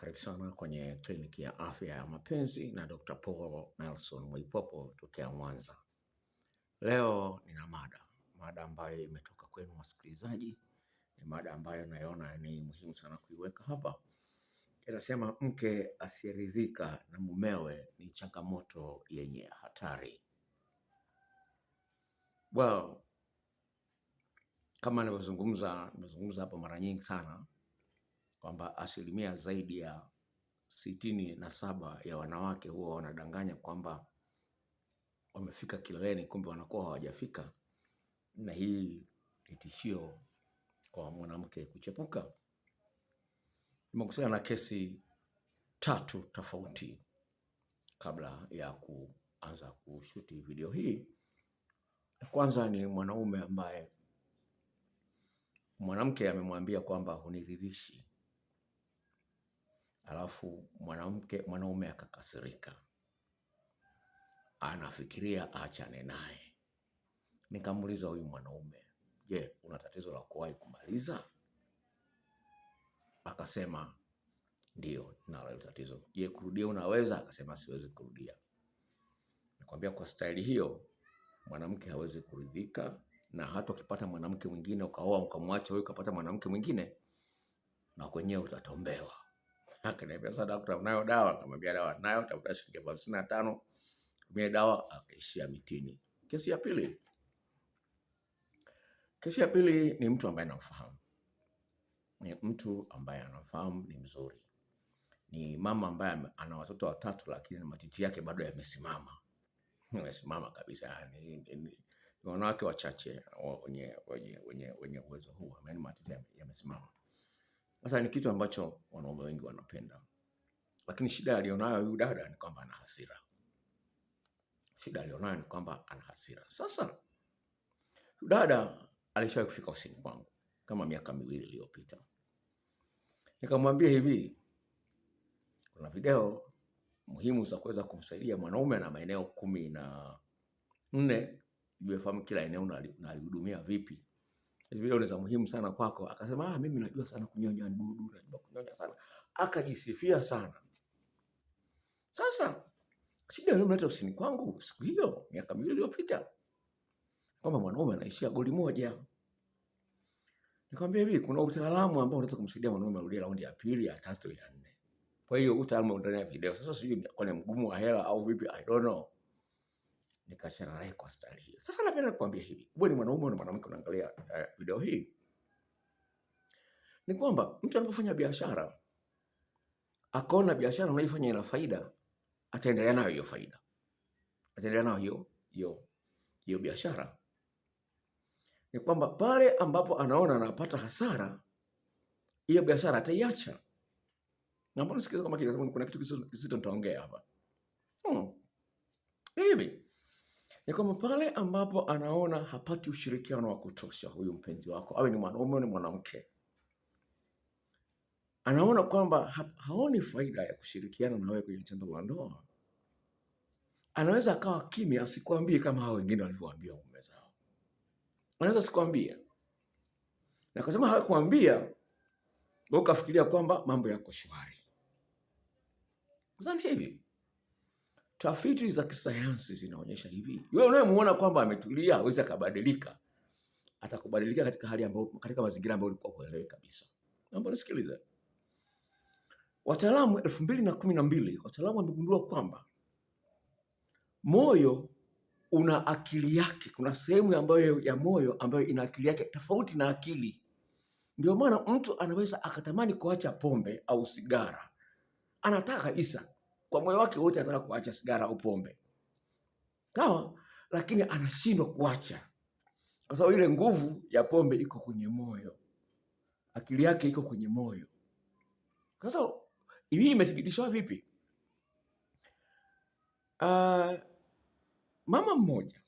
Karibu sana kwenye kliniki ya afya ya mapenzi na Dr. Paul Nelson Mwaipopo tokea Mwanza. Leo nina mada ambayo imetoka kwenu wasikilizaji. Ni mada ambayo naiona ni muhimu sana kuiweka hapa. Inasema mke asiyeridhika na mumewe ni changamoto yenye hatari. Well, kama nimezungumza hapa mara nyingi sana kwamba asilimia zaidi ya 67 ya wanawake huwa wanadanganya kwamba wamefika kileleni, kumbe wanakuwa hawajafika, na hii ni tishio kwa mwanamke kuchepuka. Nimekusanya na kesi 3 tofauti kabla ya kuanza kushuti video hii. Kwanza ni mwanaume ambaye mwanamke amemwambia kwamba huniridhishi, alafu mwanaume akakasirika, anafikiria aachane naye. Nikamuuliza huyu mwanaume, je, una tatizo la kuwahi kumaliza? Akasema ndio, nalo tatizo. Je, kurudia unaweza? Akasema siwezi kurudia. Nikwambia kwa staili hiyo mwanamke hawezi kuridhika, na hata ukipata mwanamke mwingine ukaoa ukamwacha huyu ukapata mwanamke mwingine, na kwenyewe utatombewa. Akaniambia sasa daktari, unayo dawa? Akamwambia dawa nayo, tafuta shilingi 55 tumia dawa. Akaishia mitini. Kesi ya pili ni mtu ambaye namfahamu. Ni mzuri. Ni mama ambaye ana watoto 3 lakini matiti yake bado yamesimama. Yamesimama kabisa. Ni wanawake wachache wenye uwezo huu, yaani matiti yamesimama. Sasa ni kitu ambacho wanaume wengi wanapenda. Lakini shida alionayo huyu dada ni kwamba ana hasira. Sasa dada alishawahi kufika ofisini kwangu kama miaka 2 iliyopita. Nikamwambia hivi, kuna video muhimu za kuweza kumsaidia mwanaume na maeneo 14 ufahamu kila eneo unalihudumia vipi. Hizo video ni za muhimu sana kwako. Akasema mimi najua sana kunyonya dudu, najua kunyonya sana. Akajisifia sana. Sasa shida iliyomleta ofisini kwangu siku hiyo miaka 2 iliyopita kwamba mwanaume anaishia goli moja. Nikamwambia hivi, kuna utaalamu ambao unaweza kumsaidia mwanaume arudie raundi ya 2, ya 3, ya 4. Kwa hiyo utaalamu ndani ya video. Sasa sijui kwa ni mgumu wa hela au vipi, I don't know. Nikachana naye kwa style hiyo. Sasa napenda kukwambia hivi, wewe ni mwanaume na mwanamke unaangalia video hii, ni kwamba mtu anapofanya biashara akaona biashara unaifanya ina faida, ataendelea nayo hiyo faida. Ataendelea nayo hiyo biashara. Ni kwamba pale ambapo anaona anapata hasara, hiyo biashara ataiacha. Na mbona sikiza kama kile kuna kitu kizito nitaongea hapa. Hivi ni kwamba pale ambapo anaona hapati ushirikiano wa kutosha huyu mpenzi wako, awe ni mwanaume au ni mwanamke, anaona kwamba haoni faida ya kushirikiana na wewe kwenye tendo la ndoa, anaweza akawa kimya, asikwambie kama hao wengine walivyowaambia mume zao. Anaweza sikwambie. Na kusema hakuambia, wewe ukafikiria kwamba mambo yako shwari. Sasa hivi tafiti za kisayansi zinaonyesha hivi, wewe unayemuona kwamba ametulia hawezi kubadilika, atakubadilika katika hali ambayo, katika mazingira ambayo ulikuwa huelewi kabisa. Naomba nisikilize. Wataalamu 2012 wataalamu wamegundua kwamba moyo una akili yake. Kuna sehemu ambayo ya moyo ambayo ina akili yake tofauti na akili. Ndio maana mtu anaweza akatamani kuacha pombe au sigara. Anataka kabisa kwa moyo wake wote anataka kuacha sigara au pombe. Sawa, lakini anashindwa kuacha. Kwa sababu ile nguvu ya pombe iko kwenye moyo. Akili yake iko kwenye moyo. Sasa hii imethibitishwa vipi? Mama mmoja,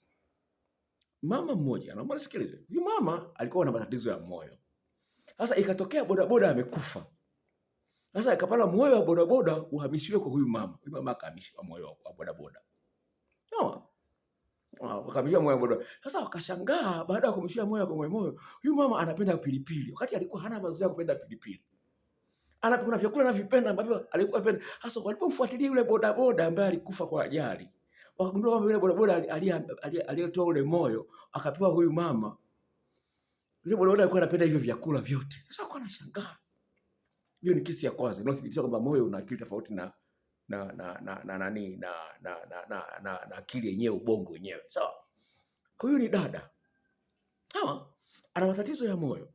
naomba nisikilize. Huyu mama alikuwa na matatizo ya moyo. Sasa ikatokea bodaboda amekufa. Sasa ikapata moyo wa bodaboda uhamishiwe kwa huyu mama. Huyu mama akahamishiwa moyo wa bodaboda. Sawa? Wakahamishiwa moyo wa bodaboda. Sasa wakashangaa baada ya kuhamishiwa moyo kwa moyo, huyu mama anapenda pilipili. Wakati alikuwa hana mazoea kupenda pilipili. Kuna vyakula anavipenda ambavyo alikuwa anapenda. Hasa walipomfuatilia yule bodaboda ambaye alikufa kwa ajali, wakagundua kwamba yule bodaboda aliyetoa ule moyo akapewa huyu mama, yule bodaboda alikuwa anapenda hivyo vyakula vyote. Sasa kwa anashangaa. Hiyo ni kesi ya kwanza inayothibitisha kwamba moyo una akili tofauti na akili yenyewe, ubongo wenyewe. Sawa? Kwa hiyo ni dada. Sawa? Ana matatizo ya moyo.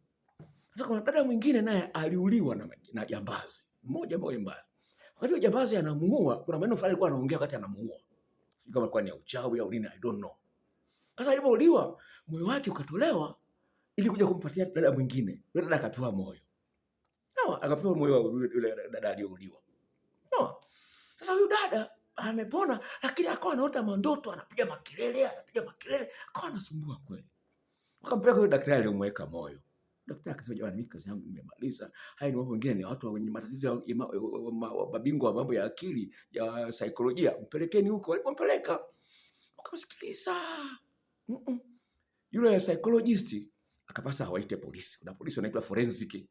Sasa kuna dada mwingine naye aliuliwa na jambazi. Mmoja mbaya. Wakati jambazi anamuua, kuna maneno fulani alikuwa anaongea wakati anamuua. Sio kama alikuwa ni uchawi au nini, I don't know. Sasa alipouliwa, moyo wake ukatolewa ili kuja kumpatia dada mwingine. Yule dada akapewa moyo. Sawa, akapewa moyo wa yule dada aliyeuliwa. Sawa. Sasa huyu dada amepona, lakini akawa anaota mandoto, anapiga makelele, akawa anasumbua kweli. Wakampeleka yule daktari aliyemweka moyo. Daktari akasema, jamani, mimi kazi yangu nimemaliza. Haya ni mambo mengine, ni watu wenye matatizo ya mabingwa wa mambo ya akili, ya saikolojia. Mpelekeni huko. Walipompeleka, wakamsikiliza. Yule psychologist akapasa hawaite polisi. Kuna polisi wanaitwa forensic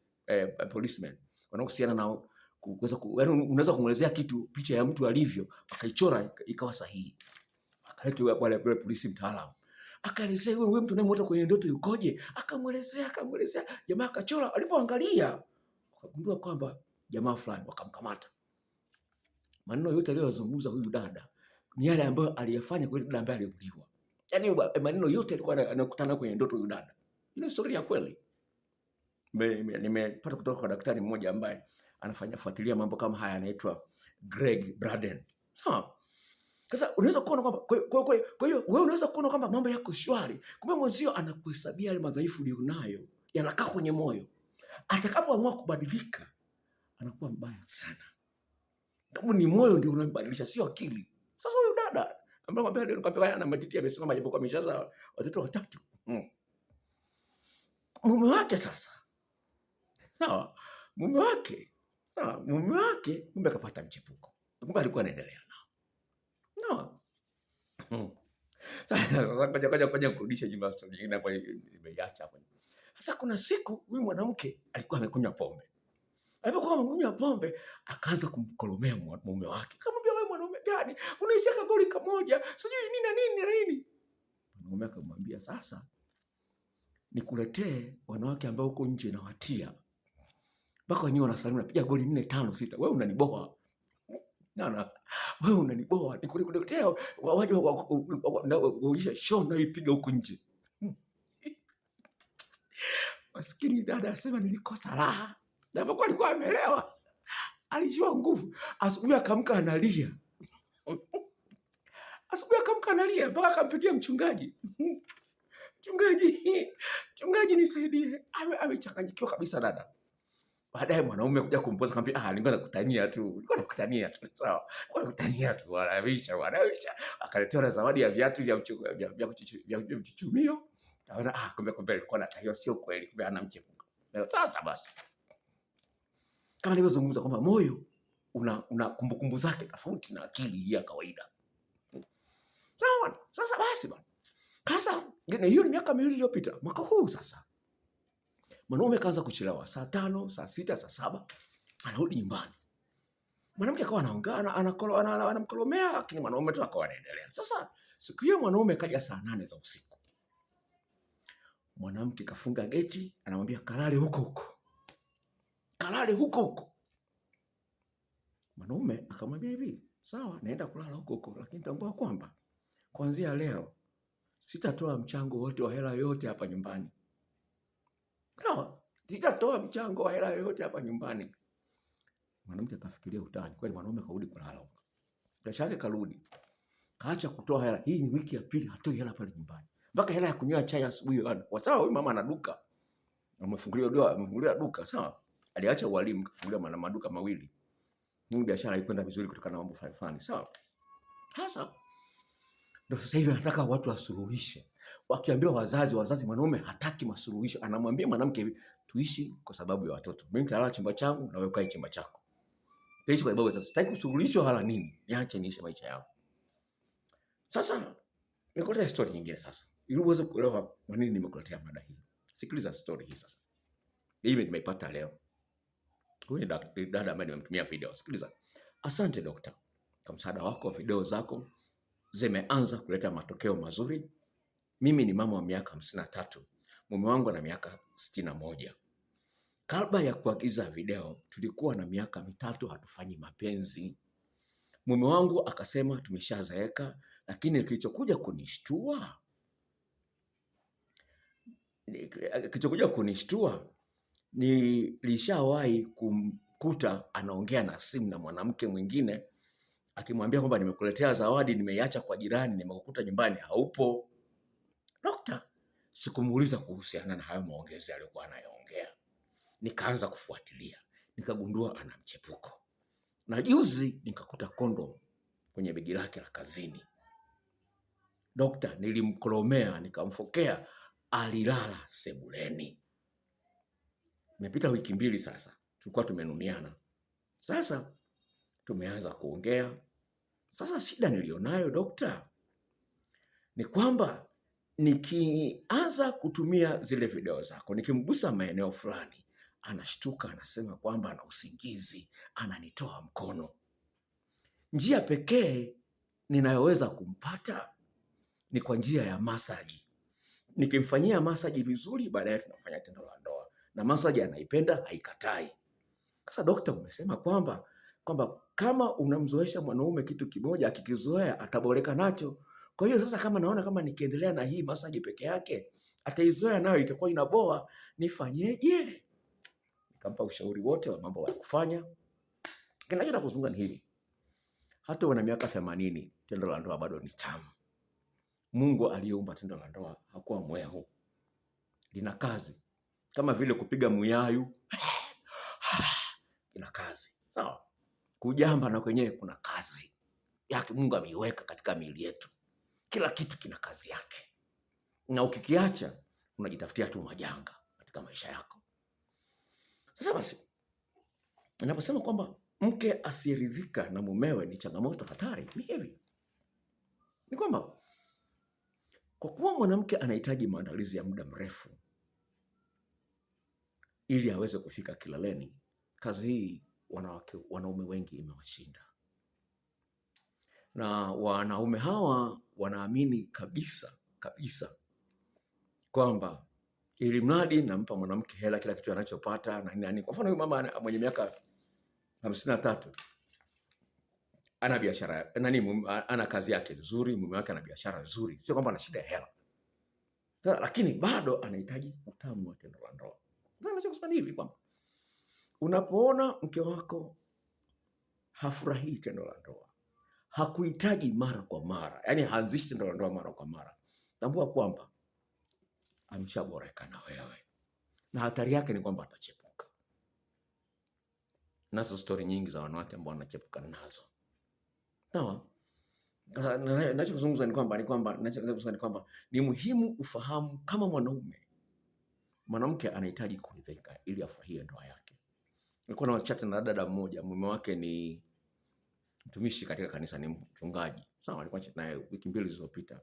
policemen. Wanahusiana na unaweza kumuelezea kitu, picha ya mtu alivyo, akaichora ikawa sahihi. Akaleta wale polisi mtaalamu. Akaelezea wewe mtu unayemwota kwenye ndoto yukoje? Akamuelezea. Jamaa akachora, alipoangalia akagundua kwamba jamaa fulani, wakamkamata. Maneno yote aliyozungumza huyu dada ni yale ambayo aliyafanya kwa dada ambaye aliuliwa. Yaani maneno yote alikuwa anakutana kwenye ndoto huyu dada. Ile historia kweli. Nimepata kutoka kwa daktari mmoja ambaye fuatilia mambo kama haya, anaitwa Greg Braden. Sawa? Sasa unaweza kuona kwamba kwa hiyo wewe unaweza kuona kwamba mambo yako shwari, kumbe mwenzio anakuhesabia yale madhaifu ulionayo yanakaa kwenye moyo. Atakapoamua kubadilika anakuwa mbaya sana. Kama ni moyo ndio unambadilisha, sio akili. Sasa huyu dada ambaye nikamwambia ana matiti amesema japo kwa ameshaza watoto 3. Mume wake sasa. Sawa, mume wake kumbe akapata mchepuko. Kumbe alikuwa anaendelea nao. Sasa ngoja kurudisha nyuma sasa nyingine hapo nimeiacha hapo. Sasa kuna siku huyu mwanamke alikuwa amekunywa pombe. Alipokuwa amekunywa pombe akaanza kumkolomea mume wake. Akamwambia, wewe mwanaume gani? Unaishia kagoli kamoja, sijui nini na nini. Mume akamwambia, sasa nikuletee wanawake ambao uko nje na watia. Mpaka wenyewe wanasalimu napiga goli 4 5 6. Wewe unaniboa. Wewe unaniboa. Nikuletea waje waonyesha show na ipiga huko nje. Maskini dada asema nilikosa raha. Na hapo alikuwa amelewa. Alijua nguvu. Asubuhi akamka analia. Mpaka akampigia mchungaji. Mchungaji nisaidie. Amechanganyikiwa kabisa dada. Baadaye mwanaume kuja kumpoza akamwambia, nilikuwa nakutania tu. Sawa. Nilikuwa nakutania tu. Wanaisha. Akaletea na zawadi ya viatu vya mchuchumio. Naona kumbe alikuwa anataka, sio kweli, kumbe ana mchepuko. Sasa basi. Kama nilivyozungumza kwamba moyo una kumbukumbu zake tofauti na akili ya kawaida. Sawa. Sasa basi bwana. Sasa hiyo ni miaka 2 iliyopita. Mwaka huu sasa mwanaume kaanza kuchelewa, saa 5, saa 6, saa 7 anarudi nyumbani. Mwanamke akawa anaongea, anamkolomea, lakini mwanaume tu akawa anaendelea. Sasa siku hiyo mwanaume kaja saa 8 za usiku. Mwanamke kafunga geti, anamwambia kalale huko huko. Mwanaume akamwambia hivi, sawa, naenda kulala huko, lakini tambua kwamba kuanzia leo sitatoa mchango wote wa hela yote hapa nyumbani. Sawa, sitatoa mchango wa hela yote hapa nyumbani. Mwanamke akafikiria utani. Kwani mwanaume karudi kulala huko. Kesho yake karudi. Kaacha kutoa hela. Hii ni wiki ya pili hatoi hela pale nyumbani. Mpaka hela ya kunywa chai asubuhi bwana. Kwa sababu huyu mama ana duka. Amefungulia duka, sawa? Aliacha walimu kufungulia maduka mawili. Hii biashara ikwenda vizuri kutokana na mambo fulani, sawa? Sasa ndio sasa hivi anataka watu wasuluhishe. Wakiambiwa wazazi mwanaume hataki masuluhisho. Anamwambia mwanamke hivi, tuishi kwa sababu ya watoto. Mimi nitalala chumba changu na wewe ukae chumba chako. Tuishi kwa sababu sasa sitaki kusuluhisho wala nini. Niache niishi maisha yangu. Sasa nikuletea story nyingine sasa. Ili uweze kuelewa kwa nini nimekuletea mada hii. Sikiliza story hii sasa. Hii nimeipata leo. Huyu ni dada ambaye nimemtumia video. Sikiliza. Asante dokta, kwa msaada wako, video zako zimeanza kuleta matokeo mazuri. Mimi ni mama wa miaka 53. Mume wangu ana miaka 61. Kabla ya kuagiza video, tulikuwa na miaka 3 hatufanyi mapenzi. Mume wangu akasema tumeshazeeka, lakini kilichokuja kunishtua nilishawahi kumkuta anaongea na simu na mwanamke mwingine akimwambia kwamba nimekuletea zawadi, nimeiacha kwa jirani, nimekukuta nyumbani haupo. Dokta, sikumuuliza kuhusiana na hayo maongezi aliyokuwa anayaongea. Nikaanza kufuatilia, nikagundua ana mchepuko. Na juzi nikakuta kondom kwenye begi lake la kazini. Dokta, nilimkoromea, nikamfokea, alilala sebuleni. Imepita wiki 2 sasa, tulikuwa tumenuniana. Sasa tumeanza kuongea. Sasa shida nilionayo dokta ni kwamba nikianza kutumia zile video zako, nikimgusa maeneo fulani, anashtuka, anasema kwamba ana usingizi, ananitoa mkono. Njia pekee ninayoweza kumpata ni kwa njia ya masaji. Nikimfanyia masaji vizuri, baadaye tunafanya tendo la ndoa. Na masaji anaipenda, haikatai. Sasa dokta, umesema kwamba kama unamzoesha mwanaume kitu kimoja, akikizoea ataboreka nacho. Kwa hiyo sasa, kama naona kama nikiendelea na hii masaji peke yake ataizoea nayo, itakuwa inaboa, nifanyeje? Nikampa ushauri wote wa mambo ya kufanya. Kinachotaka kuzungumza ni hili: hata una miaka 80, tendo la ndoa bado ni tamu. Mungu aliyeumba tendo la ndoa hakuwa mwehu, lina kazi. Kama vile kupiga muyayu ina kazi, sawa? Kujamba na kwenyewe kuna kazi yake. Mungu ameiweka katika miili yetu. Kila kitu kina kazi yake, na ukikiacha unajitafutia tu majanga katika maisha yako. Sasa basi, ninaposema kwamba mke asiyeridhika na mumewe ni changamoto hatari, ni hivi: ni kwamba kwa kuwa mwanamke anahitaji maandalizi ya muda mrefu ili aweze kufika kileleni, kazi hii wanaume wengi imewashinda. Na wanaume hawa wanaamini kabisa kwamba ili mradi nampa mwanamke hela, kila kitu anachopata na nini. Kwa mfano, huyu mama mwenye miaka 53 ana biashara ana kazi yake nzuri, mume wake ana biashara nzuri, sio kwamba ana shida ya hela, lakini bado anahitaji utamu wa tendo la ndoa. Nachosema hivi kwamba unapoona mke wako hafurahii tendo la ndoa, hakuhitaji mara kwa mara, yani haanzishi tendo la ndoa mara kwa mara, tambua kwamba ameshaboreka na wewe, na hatari yake ni kwamba atachepuka. Nazo story nyingi za wanawake ambao wanachepuka nazo. Sawa? Ninachozungumza ni kwamba ni muhimu ufahamu kama mwanamke anahitaji kuridhika ili afurahie ndoa yake. Nilikuwa na chat na dada mmoja, mume wake ni mtumishi katika kanisa, ni mchungaji. Sawa, alikuwa chat naye wiki 2 zilizopita.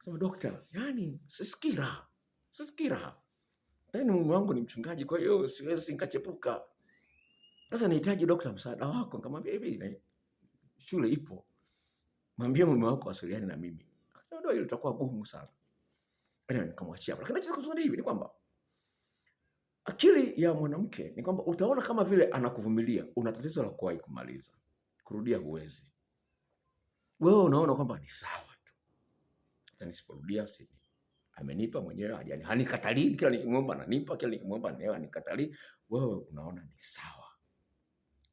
Sema, dokta, yani sisikira. Tena mume wangu ni mchungaji, kwa hiyo siwezi nikachepuka. Sasa nahitaji dokta msaada wako. Nikamwambia hivi, shule ipo, mwambie mume wako asiliane na mimi. Ndio, ile itakuwa gumu sana. Nikamwachia. Lakini ninachozungumza hivi ni kwamba akili ya mwanamke ni kwamba utaona kama vile anakuvumilia, una tatizo la kuwahi kumaliza, kurudia huwezi. Wewe unaona kwamba ni sawa tu, hata nisiporudia amenipa mwenyewe, hanikatali, kila nikimwomba ananipa, kila nikimwomba naye hanikatali. Wewe unaona ni sawa,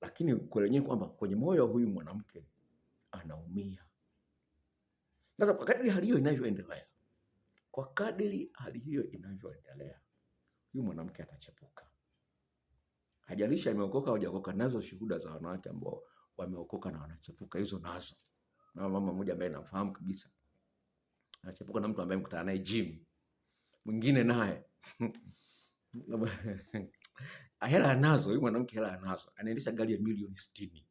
lakini kwenye kwamba kwenye moyo huyu mwanamke anaumia. Sasa kwa kadri hali hiyo inavyoendelea, huyu mwanamke atachepuka. Hajalisha ameokoka au hajaokoka. Nazo shuhuda za wanawake ambao wameokoka na wanachepuka, hizo nazo. Na mama mmoja ambaye nafahamu kabisa anachepuka na mtu ambaye mkutana naye gym. Mwingine naye hela anazo, huyu mwanamke hela anazo, anaendesha gari ya milioni 60.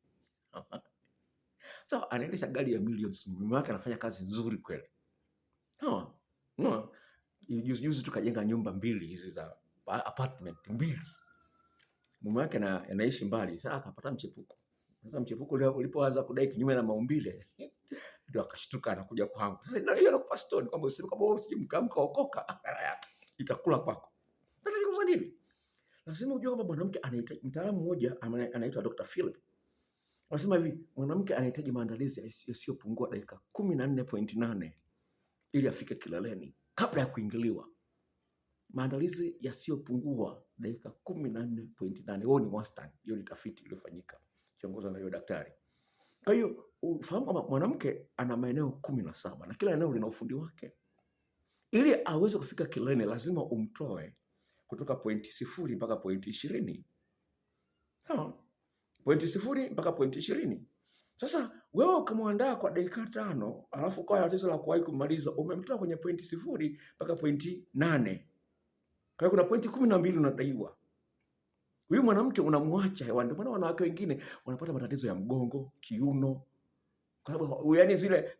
So anaendesha gari ya milioni 60, mume wake anafanya kazi nzuri kweli. Juzi tukajenga nyumba 2 hizi za apartment 2. mume wake anaishi mbali. Sasa akapata mchepuko. Sasa mchepuko ulipoanza kudai kinyume na maumbile ndio akashtuka anakuja kwangu. Sasa ndio hiyo nakupa story kwamba useme kama wewe usije mkamka okoka itakula kwako. Sasa ni nini? Lazima ujue kwamba mwanamke anahitaji, mtaalamu mmoja anaitwa Dr. Philip. Anasema hivi, mwanamke anahitaji maandalizi yasiyopungua dakika 14.8 ili afike kileleni kabla ya kuingiliwa. Maandalizi yasiyopungua dakika 14.8. Huo ni wastani. Hiyo ni tafiti iliyofanyika kiongozwa na hiyo daktari. Kwa hiyo ufahamu kwamba mwanamke ana maeneo 17 na kila eneo lina ufundi wake. Ili aweze kufika kileleni lazima umtoe kutoka pointi 0 mpaka pointi 20. Pointi 0 mpaka pointi 20. Sasa wewe ukamwandaa kwa dakika 5, alafu kwa tatizo la kuwahi kumaliza umemtoa kwenye pointi 0 mpaka pointi 8. Kwa hiyo kuna pointi 12 unadaiwa. Huyu mwanamke unamwacha hewani. Ndio maana wanawake wengine wanapata matatizo ya mgongo, kiuno. Kwa sababu yani zile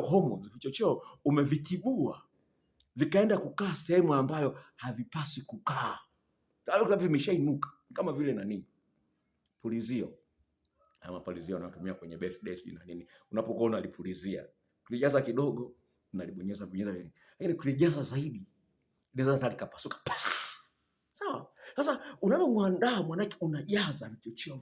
hormones, vichocheo umevitibua vikaenda kukaa sehemu ambayo havipasi kukaa. Tayari vimeshainuka kama vile nani? Pulizio. Ama pulizio unatumia kwenye birthday na nini. Unapokuwa unalipulizia, kulijaza kidogo unalibonyeza bonyeza, lakini kulijaza zaidi inaweza hata likapasuka. Sawa? Sasa unapomwandaa mwanamke unajaza vichocheo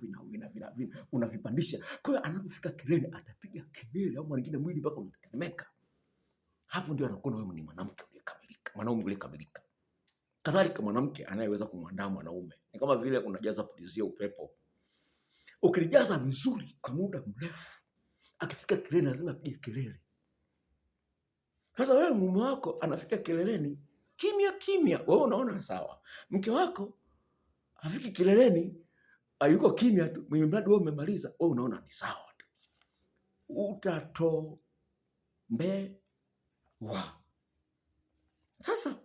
unavipandisha. Kwa hiyo anapofika kilele atapiga kelele au mwingine mwili mpaka unatetemeka. Hapo ndio anakuwa wewe ni mwanamke uliyekamilika, mwanaume uliyekamilika. Kadhalika mwanamke anayeweza kumwandaa mwanaume ni kama vile unajaza pulizio upepo. Ukilijaza vizuri kwa muda mrefu, akifika kilele lazima apige kelele. Sasa wewe mume wako anafika kileleni kimya kimya, wewe unaona sawa. Mke wako afiki kileleni ayuko kimya tu, mradi wewe umemaliza, wewe unaona ni sawa tu. Utatombewa. Sasa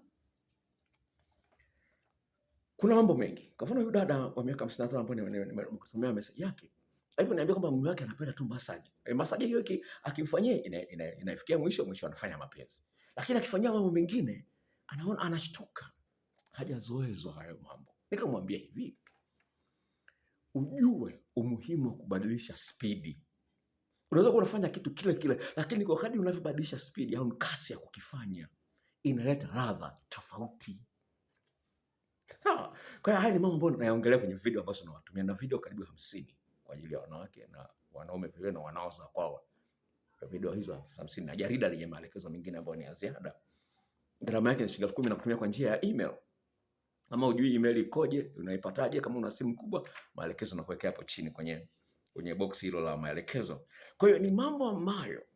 kuna mambo mengi. Kwa mfano, huyu dada wa miaka 55 ambaye nimekusomea message yake, aliponiambia kwamba mume wake anapenda tu massage. Massage hiyo akimfanyia inafikia mwisho anafanya mapenzi. Lakini akifanyia mambo mengine anaona anashtuka. Hajazoezwa hayo mambo. Nikamwambia hivi, ujue umuhimu wa kubadilisha spidi. Unaweza kuwa unafanya kitu kile kile, lakini kwa kadri unavyobadilisha spidi au kasi ya kukifanya inaleta ladha tofauti. Sawa. Kwa hiyo haya ni mambo ambayo nayaongelea kwenye video ambazo nawatumia, na video karibu 50 kwa ajili ya wanawake na wanaume pia na wanaoza kwao. Video hizo 50 na jarida lenye maelekezo mengine ambayo ni ya ziada. Gharama yake ni shilingi 10,000 na kutumia kwa njia ya email. Kama hujui email ikoje, unaipataje? Kama una simu kubwa, maelekezo nakuwekea hapo chini kwenye box hilo la maelekezo. Kwa hiyo ni mambo ambayo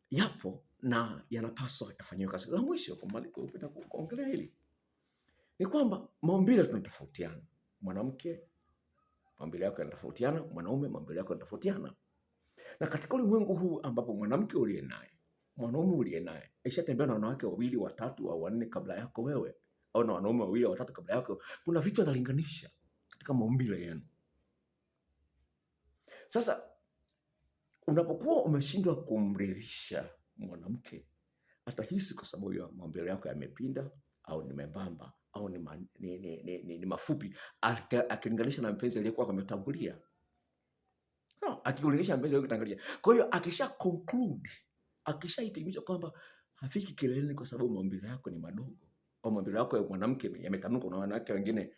yapo na yanapaswa yafanywe kazi. La mwisho kuongelea hili ni kwamba maumbile tunatofautiana. Mwanamke maumbile yake yanatofautiana, mwanaume maumbile yake yanatofautiana. Na katika ulimwengu huu ambapo mwanamke uliye naye, mwanaume uliye naye aishatembea na wanawake 2, 3 au 4 kabla yako wewe, au na wanaume 2 au 3 kabla yako, kuna vitu analinganisha katika maumbile yenu. Sasa unapokuwa umeshindwa kumridhisha mwanamke, atahisi kwa sababu ya maumbile yako yamepinda au ni membamba au ni mafupi, akilinganisha na mpenzi aliyekuwa ametangulia. Akilinganisha na mpenzi aliyetangulia. Kwa hiyo akisha conclude, akishahitimisha kwamba hafiki kileleni kwa sababu maumbile yako ni madogo au maumbile yako ya mwanamke yametanuka. Kuna wanawake wengine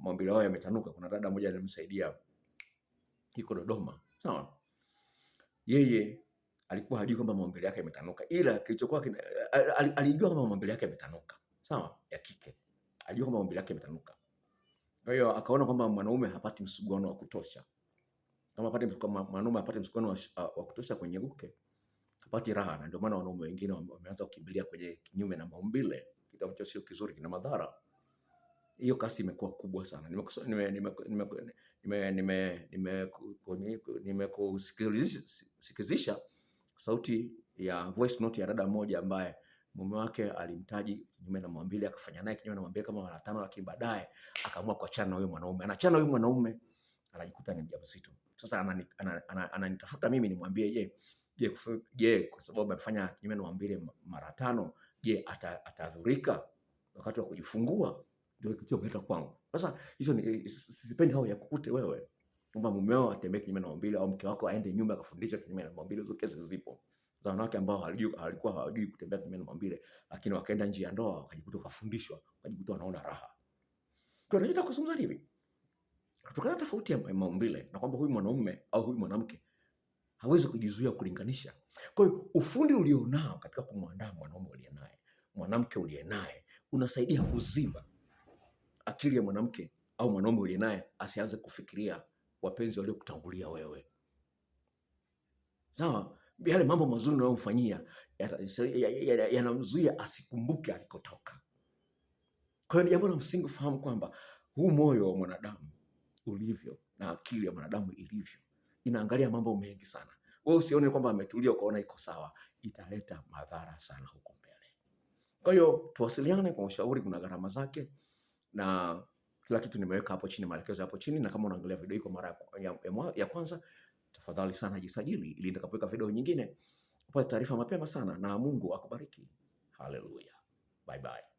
maumbile yao yametanuka. Kuna dada mmoja alimsaidia yuko Dodoma. Sawa? Yeye alikuwa hajui kwamba maumbile yake yametanuka, ila kilichokuwa alijua kwamba maumbile yake yametanuka. Sawa? Ya kike. Alijua kwamba maumbile yake yametanuka. Kwa hiyo akaona kwamba mwanaume hapati msuguano wa kutosha. Kama mwanaume hapati msuguano wa kutosha kwenye uke, hapati raha, na ndio maana wanaume wengine wameanza kukimbilia kwenye kinyume na maumbile, kitu ambacho sio kizuri, kina madhara. Hiyo kasi imekuwa kubwa sana. Nimekusikilizisha sauti ya voice note ya dada mmoja ambaye mume wake alimtaji kinyume na maumbile, akafanya naye kinyume na maumbile kama mara 5, lakini baadaye akaamua kuachana na huyo mwanaume. Anachana huyo mwanaume, anajikuta ni mjamzito. Sasa ananitafuta mimi nimwambie je, kwa sababu amefanya kinyume na maumbile mara 5, je atadhurika wakati wa kujifungua? Ndio kitu kileta kwangu. Sasa hizo ni sipendi hao yakukute wewe kwamba mumeo atembee kinyume na maumbile au mke wako aende nyuma akafundisha kinyume na maumbile. Hizo kesi zipo za wanawake ambao walikuwa hawajui kutembea kinyume na maumbile, lakini wakaenda nje ya ndoa wakajikuta wakafundishwa, wakajikuta wanaona raha. Kwa hiyo nataka kuzungumza hivi, kutokana na tofauti ya maumbile na kwamba huyu mwanaume au huyu mwanamke hawezi kujizuia kulinganisha. Kwa hiyo ufundi ulionao katika kumwandaa mwanaume uliye naye, mwanamke uliye naye, unasaidia kuziba akili ya mwanamke au mwanaume uliye naye asianze kufikiria wapenzi waliokutangulia wewe. Sawa? Yale mambo mazuri unayomfanyia yanamzuia asikumbuke alikotoka. Kwa hiyo ni jambo la msingi kufahamu kwamba huu moyo wa mwanadamu ulivyo na akili ya mwanadamu ilivyo inaangalia mambo mengi sana. Wewe usione kwamba ametulia ukaona iko sawa, italeta madhara sana huko mbele. Kwa hiyo tuwasiliane kwa ushauri, kuna gharama zake na kila kitu nimeweka hapo chini, maelekezo hapo chini, na kama unaangalia video hii kwa mara ya kwanza, tafadhali sana jisajili ili nitakapoweka video nyingine upate taarifa mapema sana, na Mungu akubariki. Haleluya. Bye bye.